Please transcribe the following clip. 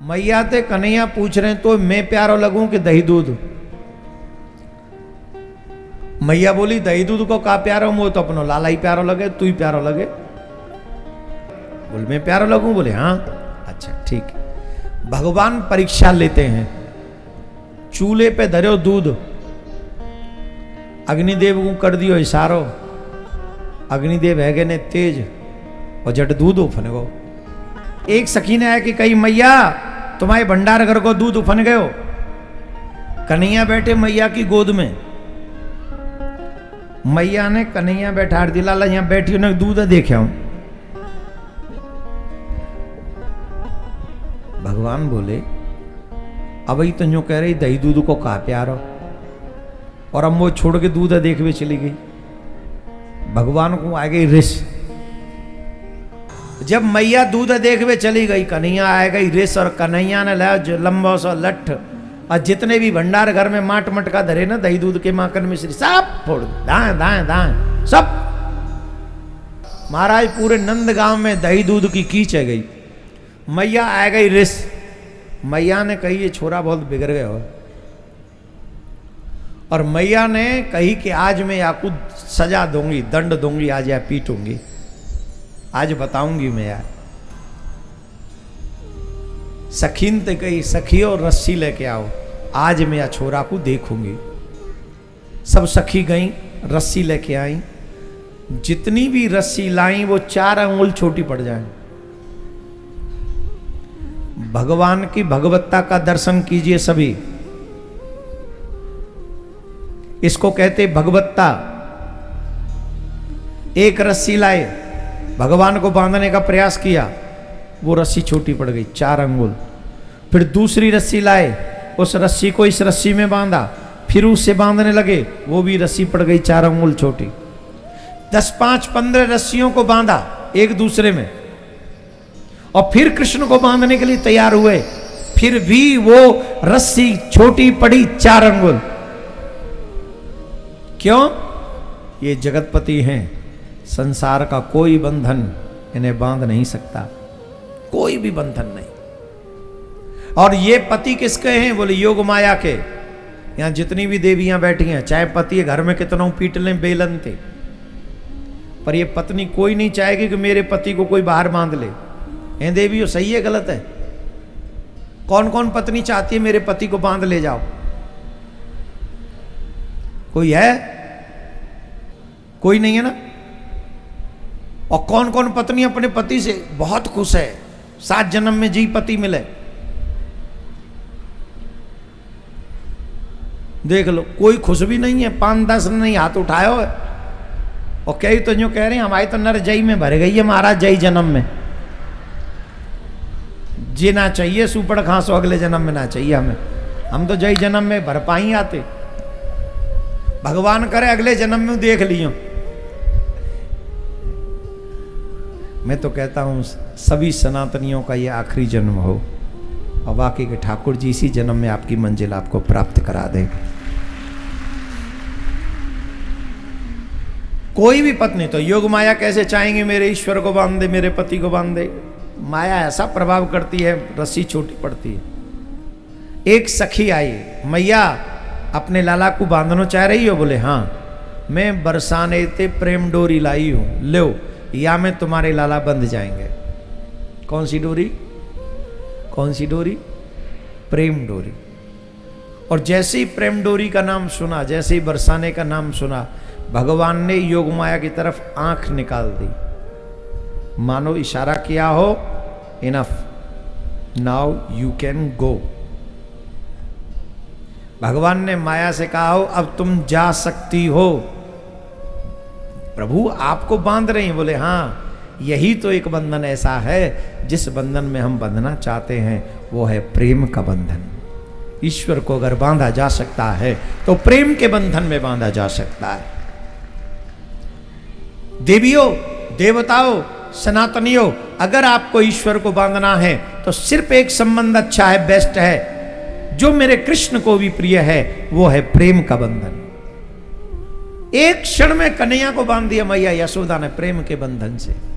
मैया ते कन्हैया पूछ रहे हैं तो मैं प्यारो लगूं कि दही दूध। मैया बोली दही दूध को का प्यारो, मुझे तो अपनो लाला ही प्यारो लगे, तू ही प्यारो लगे। बोले मैं प्यारो लगूं, बोले हाँ अच्छा ठीक है। भगवान परीक्षा लेते हैं। चूल्हे पे धरो दूध, अग्निदेव को कर दियो इशारो, अग्निदेव है गए ने तेज और जट दूध उफन गो। एक सखी ने आया कि कही मैया तुम्हारे भंडार घर को दूध उफन गयो। कन्हैया बैठे मैया की गोद में, मैया ने कन्हैया बैठा दी, लाला यहां बैठी उन्हें दूध देखे हूं। भगवान बोले अब ही तो यूं कह रही दही दूध को का प्यारो, और अब वो छोड़ के दूध देख भी चली गई। भगवान को आ गई रिस। जब मैया दूध देख में चली गई, कन्हैया आ गई रिस, और कन्हैया ने लाया लंबा सा लठ, और जितने भी भंडार घर में माट मटका धरे ना दही दूध के माखन मिश्री सब फोड़ दाएं दाएं दाएं सब। महाराज पूरे नंद गांव में दही दूध की कीच है गई। मैया आ गई रिस। मैया ने कही ये छोरा बहुत बिगड़ गया हो, और मैया ने कही कि आज मैं आपको सजा दूंगी, दंड दूंगी, आज या पीटूंगी, आज बताऊंगी मैं यार। सखीन ते कही सखियो रस्सी लेके आओ, आज मैं या छोरा को देखूंगी। सब सखी गई, रस्सी लेके आई। जितनी भी रस्सी लाई वो 4 अंगुल छोटी पड़ जाए। भगवान की भगवत्ता का दर्शन कीजिए सभी। इसको कहते भगवत्ता। एक रस्सी लाए, भगवान को बांधने का प्रयास किया, वो रस्सी छोटी पड़ गई 4 अंगुल। फिर दूसरी रस्सी लाए, उस रस्सी को इस रस्सी में बांधा, फिर उससे बांधने लगे, वो भी रस्सी पड़ गई 4 अंगुल छोटी। 10, 5, 15 रस्सियों को बांधा एक दूसरे में, और फिर कृष्ण को बांधने के लिए तैयार हुए, फिर भी वो रस्सी छोटी पड़ी 4 अंगुल। क्यों? ये जगतपति हैं, संसार का कोई बंधन इन्हें बांध नहीं सकता, कोई भी बंधन नहीं। और ये पति किसके हैं? बोले योग माया के। यहां जितनी भी देवियां बैठी हैं, चाहे पति घर में कितना पीट लें बेलन थे, पर ये पत्नी कोई नहीं चाहेगी कि मेरे पति को कोई बाहर बांध ले। ए देवियों, सही है गलत है? कौन कौन पत्नी चाहती है मेरे पति को बांध ले जाओ? कोई है? कोई नहीं है ना। और कौन कौन पत्नी अपने पति से बहुत खुश है, 7 जन्म में जी पति मिले? देख लो, कोई खुश भी नहीं है। 5-10 ने नहीं हाथ उठाया है, और कई तो जो कह रहे हैं हमारी तो नर जई में भर गई है महाराज, जई जन्म में जीना चाहिए, सुपड़ खांसो अगले जन्म में ना चाहिए हमें। हम तो जई जन्म में भर पाई आते, भगवान करे अगले जन्म में देख लियो। मैं तो कहता हूं सभी सनातनियों का ये आखिरी जन्म हो, और बाकी के ठाकुर जी इसी जन्म में आपकी मंजिल आपको प्राप्त करा दें। कोई भी पत्नी तो योग माया कैसे चाहेंगे मेरे ईश्वर को बांध दे, मेरे पति को बांध दे। माया ऐसा प्रभाव करती है, रस्सी छोटी पड़ती है। एक सखी आई, मैया अपने लाला को बांधना चाह रही हो? बोले हाँ, मैं बरसाने ते प्रेम डोरी लाई हूं, लो या में तुम्हारे लाला बंध जाएंगे। कौन सी डोरी? कौन सी डोरी? प्रेम डोरी। और जैसे ही प्रेम डोरी का नाम सुना, जैसे ही बरसाने का नाम सुना, भगवान ने योग माया की तरफ आंख निकाल दी, मानो इशारा किया हो enough, now you can go. भगवान ने माया से कहा हो अब तुम जा सकती हो। प्रभु आपको बांध रहे हैं? बोले हाँ, यही तो एक बंधन ऐसा है जिस बंधन में हम बंधना चाहते हैं, वो है प्रेम का बंधन। ईश्वर को अगर बांधा जा सकता है तो प्रेम के बंधन में बांधा जा सकता है। देवियों, देवताओं, सनातनियों, अगर आपको ईश्वर को बांधना है तो सिर्फ एक संबंध अच्छा है, बेस्ट है, जो मेरे कृष्ण को भी प्रिय है, वो है प्रेम का बंधन। एक क्षण में कन्हैया को बांध दिया मैया यशोदा ने प्रेम के बंधन से।